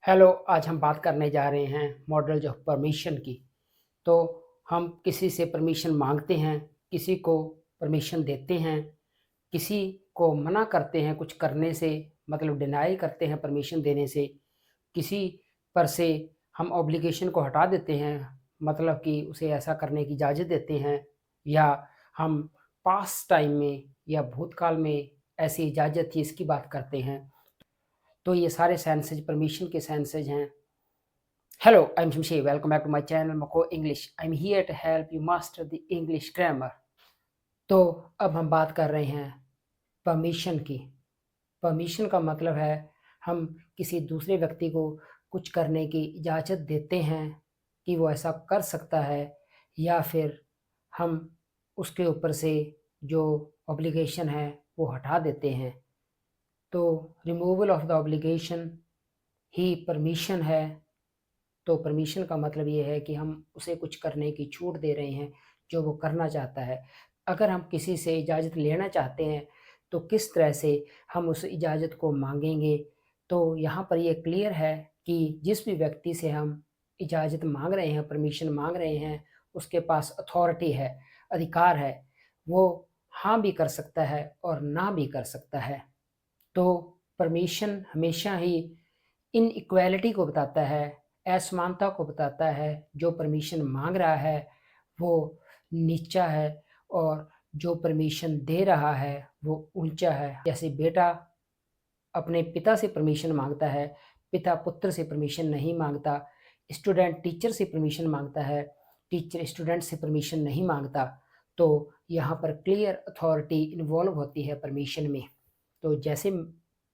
Hello, आज हम बात करने जा रहे हैं मॉडल्स ऑफ परमिशन की। तो हम किसी से परमिशन मांगते हैं, किसी को परमिशन देते हैं, किसी को मना करते हैं कुछ करने से, मतलब डिनाई करते हैं परमिशन देने से, किसी पर से हम ऑब्लिगेशन को हटा देते हैं, मतलब कि उसे ऐसा करने की इजाज़त देते हैं, या हम पास्ट टाइम में या भूतकाल में ऐसी इजाज़त थी इसकी बात करते हैं। तो ये सारे सेंसेज परमिशन के सेंसेज हैं। Hello, I'm Shamshi. Welcome back to my channel Mako English. I'm here to help you master the English grammar. तो अब हम बात कर रहे हैं परमिशन की। परमिशन का मतलब है हम किसी दूसरे व्यक्ति को कुछ करने की इजाज़त देते हैं कि वो ऐसा कर सकता है, या फिर हम उसके ऊपर से जो ऑब्लिगेशन है वो हटा देते हैं। तो removal of the obligation he permission है। तो परमिशन का मतलब ये है कि हम उसे कुछ करने की छूट दे रहे हैं जो वो करना चाहता है। अगर हम किसी से इजाज़त लेना चाहते हैं तो किस तरह से हम उस इजाज़त को मांगेंगे, तो यहाँ पर ये क्लियर है कि जिस भी व्यक्ति से हम इजाज़त मांग रहे हैं, परमिशन मांग रहे हैं, उसके पास अथॉरिटी है, अधिकार है। वो हाँ भी कर सकता है और ना भी कर सकता है। तो परमिशन हमेशा ही इनइक्वालिटी को बताता है, असमानता को बताता है। जो परमिशन मांग रहा है वो नीचा है, और जो परमिशन दे रहा है वो ऊंचा है। जैसे बेटा अपने पिता से परमिशन मांगता है, पिता पुत्र से परमिशन नहीं मांगता। स्टूडेंट टीचर से परमिशन मांगता है, टीचर स्टूडेंट से परमिशन नहीं मांगता। तो यहाँ पर क्लियर अथॉरिटी इन्वॉल्व होती है परमिशन में। तो जैसे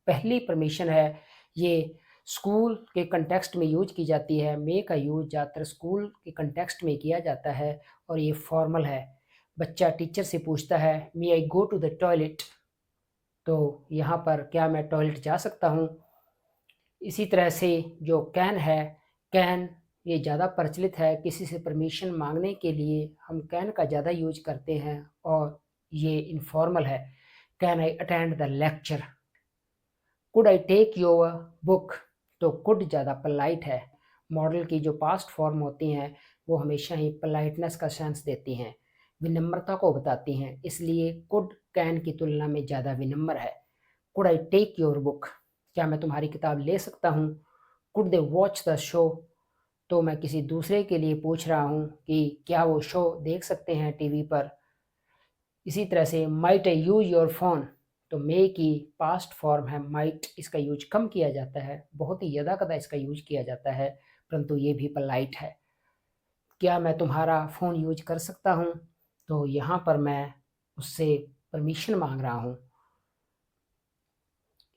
पहली परमिशन है, ये स्कूल के कंटेक्स्ट में यूज की जाती है। मे का यूज ज़्यादातर स्कूल के कंटेक्स्ट में किया जाता है, और ये फॉर्मल है। बच्चा टीचर से पूछता है, मे आई गो टू द टॉयलेट, तो यहाँ पर क्या मैं टॉयलेट जा सकता हूँ। इसी तरह से जो कैन है, कैन ये ज़्यादा प्रचलित है। किसी से परमिशन मांगने के लिए हम कैन का ज़्यादा यूज करते हैं, और ये इनफॉर्मल है। Can I attend the lecture, could I take your book, तो कुड ज़्यादा पोलाइट है। मॉडल की जो पास्ट फॉर्म होती हैं वो हमेशा ही पोलाइटनेस का सेंस देती हैं, विनम्रता को बताती हैं। इसलिए कुड कैन की तुलना में ज़्यादा विनम्र है। Could I take your book, क्या मैं तुम्हारी किताब ले सकता हूँ। Could they watch the show, तो मैं किसी दूसरे के लिए पूछ रहा हूँ कि क्या वो शो देख सकते हैं टीवी पर। इसी तरह से might I use your phone, तो मे की पास्ट फॉर्म है माइट। इसका यूज कम किया जाता है, बहुत ही यदाकदा इसका यूज किया जाता है, परंतु ये भी पोलाइट है। क्या मैं तुम्हारा फ़ोन यूज कर सकता हूँ, तो यहाँ पर मैं उससे परमिशन मांग रहा हूँ।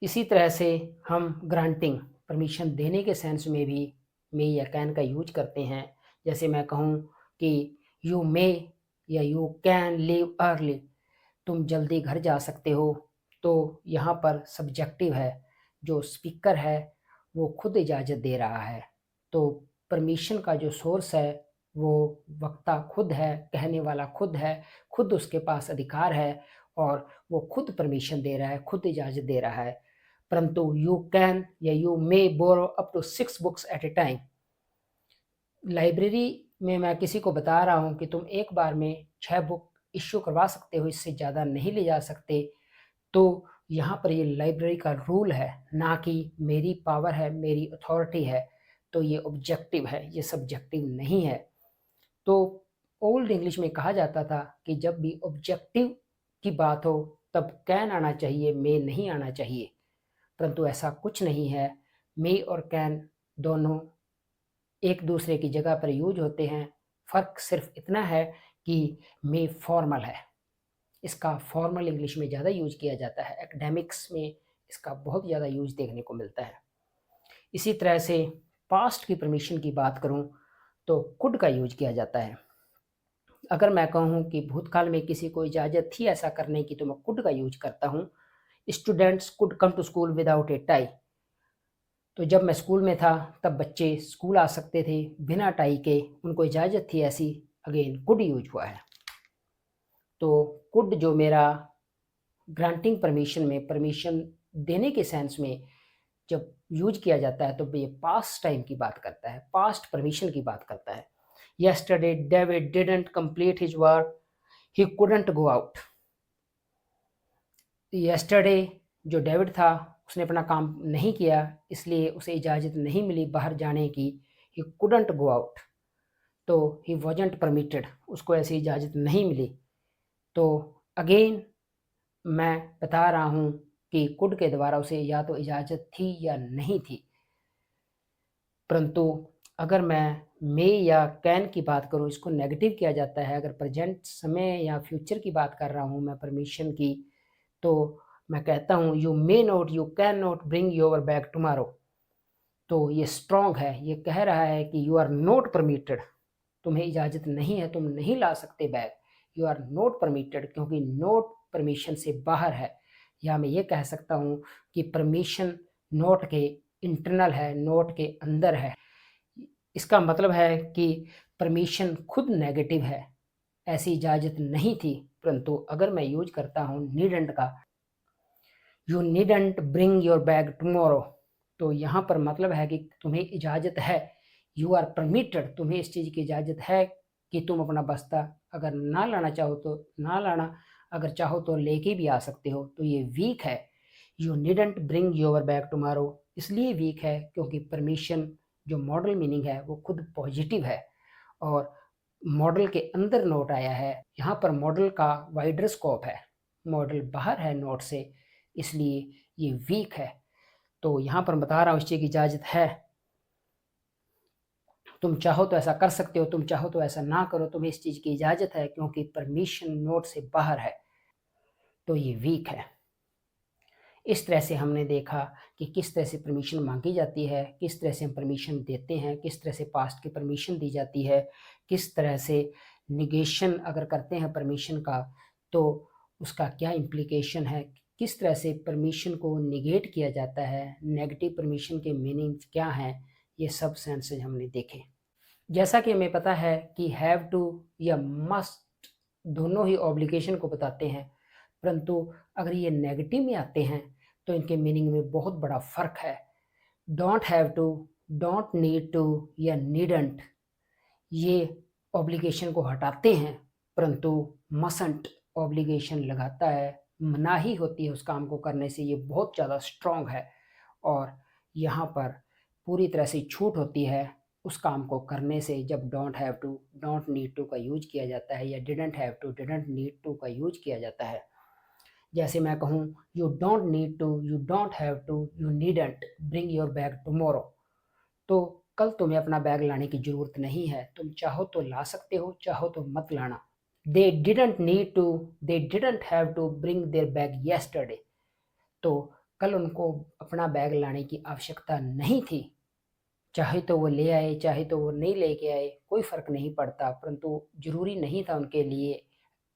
इसी तरह से हम ग्रांटिंग, परमिशन देने के सेंस में भी मे या कैन का यूज करते हैं। जैसे मैं कहूँ कि यू मे या यू कैन लीव अर्ली, तुम जल्दी घर जा सकते हो, तो यहाँ पर सब्जेक्टिव है। जो स्पीकर है वो खुद इजाज़त दे रहा है। तो परमिशन का जो सोर्स है वो वक्ता खुद है, कहने वाला खुद है, खुद उसके पास अधिकार है, और वो खुद परमिशन दे रहा है, खुद इजाज़त दे रहा है। परंतु यू कैन या you may borrow up to 6 books at a time, library में मैं किसी को बता रहा हूँ कि तुम एक बार में 6 बुक इश्यू करवा सकते हो, इससे ज़्यादा नहीं ले जा सकते। तो यहाँ पर ये लाइब्रेरी का रूल है, ना कि मेरी पावर है, मेरी अथॉरिटी है। तो ये ऑब्जेक्टिव है, ये सब्जेक्टिव नहीं है। तो ओल्ड इंग्लिश में कहा जाता था कि जब भी ऑब्जेक्टिव की बात हो तब कैन आना चाहिए, मे नहीं आना चाहिए। परंतु ऐसा कुछ नहीं है। मे और कैन दोनों एक दूसरे की जगह पर यूज होते हैं। फ़र्क सिर्फ इतना है कि मे फॉर्मल है, इसका फॉर्मल इंग्लिश में ज़्यादा यूज किया जाता है। एकेडमिक्स में इसका बहुत ज़्यादा यूज देखने को मिलता है। इसी तरह से पास्ट की परमिशन की बात करूं तो कुड का यूज किया जाता है। अगर मैं कहूं कि भूतकाल में किसी को इजाज़त थी ऐसा करने की, तो मैं कुड का यूज करता हूं। Students could come to school without a tie, तो जब मैं स्कूल में था तब बच्चे स्कूल आ सकते थे बिना टाई के, उनको इजाज़त थी ऐसी। अगेन कुड यूज हुआ है। तो कुड जो मेरा ग्रांटिंग परमिशन में, परमिशन देने के सेंस में जब यूज किया जाता है तो ये पास्ट टाइम की बात करता है, पास्ट परमिशन की बात करता है। Yesterday David didn't complete his work, he couldn't go out. Yesterday जो डेविड था उसने अपना काम नहीं किया, इसलिए उसे इजाज़त नहीं मिली बाहर जाने की। He couldn't go out, तो he wasn't permitted, उसको ऐसी इजाज़त नहीं मिली। तो अगेन मैं बता रहा हूँ कि कुड के द्वारा उसे या तो इजाज़त थी या नहीं थी। परंतु अगर मैं मे या कैन की बात करूँ, इसको नेगेटिव किया जाता है। अगर प्रेजेंट समय या फ्यूचर की बात कर रहा हूँ मैं परमिशन की, तो मैं कहता हूँ you may not, you can not bring your bag tomorrow. तो ये स्ट्रॉन्ग है, ये कह रहा है कि यू आर नॉट परमिटेड, तुम्हें इजाज़त नहीं है, तुम नहीं ला सकते bag. You are not permitted, क्योंकि नॉट परमिशन से बाहर है। या मैं ये कह सकता हूँ कि परमिशन नॉट के इंटरनल है, नॉट के अंदर है। इसका मतलब है कि परमिशन खुद नेगेटिव है, ऐसी इजाज़त नहीं थी। परंतु अगर मैं यूज करता हूँ नीडंट का, you needn't bring your bag tomorrow, तो यहाँ पर मतलब है कि तुम्हें इजाज़त है, यू आर परमिटेड, तुम्हें इस चीज़ की इजाज़त है कि तुम अपना बस्ता अगर ना लाना चाहो तो ना लाना, अगर चाहो तो लेके भी आ सकते हो। तो ये वीक है, you needn't bring your bag tomorrow इसलिए वीक है क्योंकि परमिशन जो मॉडल मीनिंग है वो खुद पॉजिटिव है और मॉडल के अंदर नोट आया है। यहाँ पर मॉडल का वाइडर स्कोप है, मॉडल बाहर है नोट से, इसलिए ये वीक है। तो यहाँ पर बता रहा हूँ इस चीज़ की इजाज़त है, तुम चाहो तो ऐसा कर सकते हो, तुम चाहो तो ऐसा ना करो, तुम्हें इस चीज़ की इजाज़त है क्योंकि परमिशन नोट से बाहर है, तो ये वीक है। इस तरह से हमने देखा कि किस तरह से परमिशन मांगी जाती है, किस तरह से हम परमिशन देते हैं, किस तरह से पास्ट की परमिशन दी जाती है, किस तरह से निगेशन अगर करते हैं परमिशन का तो उसका क्या इम्प्लीकेशन है, किस तरह से परमिशन को निगेट किया जाता है, नेगेटिव परमिशन के मीनिंग क्या हैं, ये सब सेंसेज हमने देखे। जैसा कि हमें पता है कि हैव टू या मस्ट दोनों ही ऑब्लिगेशन को बताते हैं, परंतु अगर ये नेगेटिव में आते हैं तो इनके मीनिंग में बहुत बड़ा फ़र्क है। Don't have to, don't need to या नीडंट ये ऑब्लिगेशन को हटाते हैं, परंतु मसंट ऑब्लिगेशन लगाता है, मनाही होती है उस काम को करने से। ये बहुत ज़्यादा स्ट्रॉन्ग है और यहाँ पर पूरी तरह से छूट होती है उस काम को करने से जब don't have to, don't need to का यूज किया जाता है या didn't have to, didn't need to का यूज किया जाता है। जैसे मैं कहूँ you don't need to, you don't have to, you needn't bring your bag tomorrow, तो कल तुम्हें अपना बैग लाने की ज़रूरत नहीं है, तुम चाहो तो ला सकते हो, चाहो तो मत लाना। They didn't need to, they didn't have to bring their bag yesterday, तो कल उनको अपना बैग लाने की आवश्यकता नहीं थी। चाहे तो वो ले आए, चाहे तो वो नहीं लेके आए, कोई फ़र्क नहीं पड़ता, परंतु ज़रूरी नहीं था उनके लिए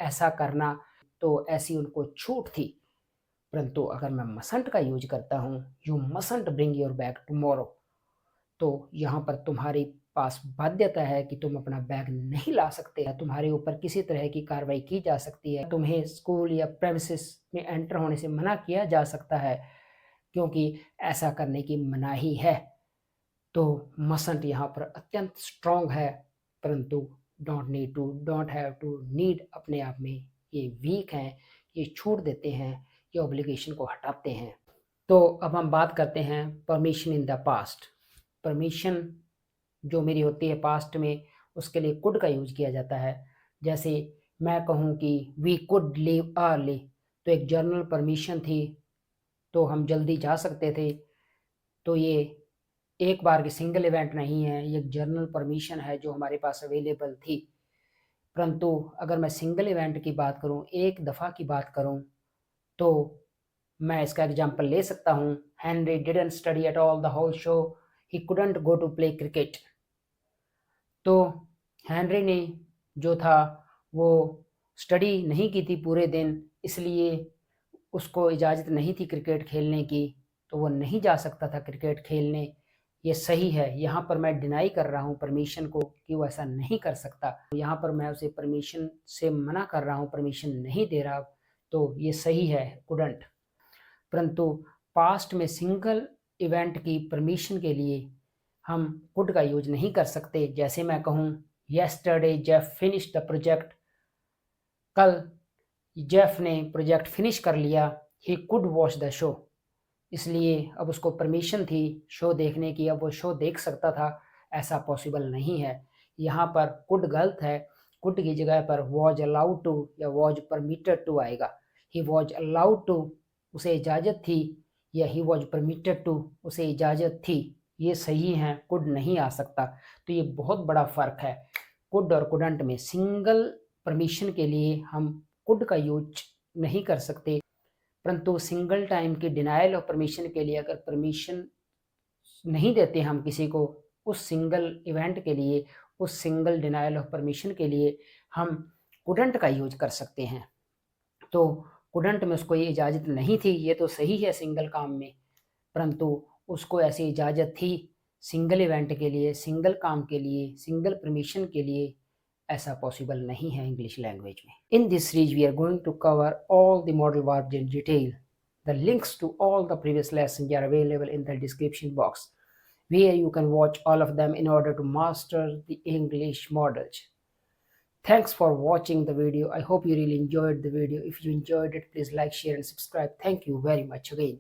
ऐसा करना, तो ऐसी उनको छूट थी। परंतु अगर मैं मसंट का यूज करता हूँ, you must bring your bag tomorrow, तो यहाँ पर तुम्हारे पास बाध्यता है कि तुम अपना बैग नहीं ला सकते, तुम्हारे ऊपर किसी तरह की कार्रवाई की जा सकती है, तुम्हें स्कूल या प्रेमिसेस में एंटर होने से मना किया जा सकता है क्योंकि ऐसा करने की मनाही है। तो मसंट यहाँ पर अत्यंत स्ट्रॉन्ग है, परंतु don't need to, don't have to, need अपने आप में ये वीक हैं, ये छूट देते हैं, ये ऑब्लिगेशन को हटाते हैं। तो अब हम बात करते हैं permission in the past. Permission जो मेरी होती है पास्ट में, उसके लिए कुड का यूज किया जाता है। जैसे मैं कहूँ कि वी कुड लीव अर्ली, तो एक जर्नल परमिशन थी, तो हम जल्दी जा सकते थे। तो ये एक बार की सिंगल इवेंट नहीं है, ये एक जर्नल परमिशन है जो हमारे पास अवेलेबल थी। परंतु अगर मैं सिंगल इवेंट की बात करूं, एक दफ़ा की बात करूं, तो मैं इसका एग्जांपल ले सकता हूं, Henry didn't study at all the whole show, he couldn't go to play cricket. तो हेनरी ने जो था वो स्टडी नहीं की थी पूरे दिन, इसलिए उसको इजाज़त नहीं थी क्रिकेट खेलने की, तो वो नहीं जा सकता था क्रिकेट खेलने। ये सही है, यहाँ पर मैं डिनाई कर रहा हूँ परमिशन को कि वो ऐसा नहीं कर सकता, यहाँ पर मैं उसे परमिशन से मना कर रहा हूँ, परमिशन नहीं दे रहा, तो ये सही है कुडंट। परंतु पास्ट में सिंगल इवेंट की परमिशन के लिए हम कुड का यूज नहीं कर सकते। जैसे मैं कहूँ yesterday Jeff finish the project, कल जेफ ने प्रोजेक्ट फिनिश कर लिया। He could watch the show, इसलिए अब उसको परमिशन थी शो देखने की, अब वो शो देख सकता था। ऐसा पॉसिबल नहीं है। यहाँ पर कुड गलत है। कुड की जगह पर वॉज अलाउड टू या वॉज परमिटेड टू आएगा। ही वॉज अलाउड टू, उसे इजाज़त थी, या ही वॉज परमिटेड टू, उसे इजाज़त थी। ये सही है, कुड नहीं आ सकता। तो ये बहुत बड़ा फ़र्क है कुड और कुडंट में। सिंगल परमिशन के लिए हम कुड का यूज नहीं कर सकते, परंतु सिंगल टाइम की डिनायल ऑफ परमिशन के लिए अगर परमिशन नहीं देते हम किसी को, उस सिंगल इवेंट के लिए, उस सिंगल डिनायल ऑफ परमिशन के लिए हम कुडंट का यूज कर सकते हैं। तो कुडंट में उसको ये इजाज़त नहीं थी, ये तो सही है सिंगल काम में, परंतु उसको ऐसी इजाज़त थी सिंगल इवेंट के लिए, सिंगल काम के लिए, सिंगल परमिशन के लिए। ऐसा पॉसिबल नहीं है इंग्लिश लैंग्वेज में। In this series we are going to cover all the modal verbs in detail. The links to all the previous lessons are available in the description box, where you can watch all of them in order to master the English models. Thanks for watching the video. I hope you really enjoyed the video. If you enjoyed it, please like, share, and subscribe. Thank you very much again.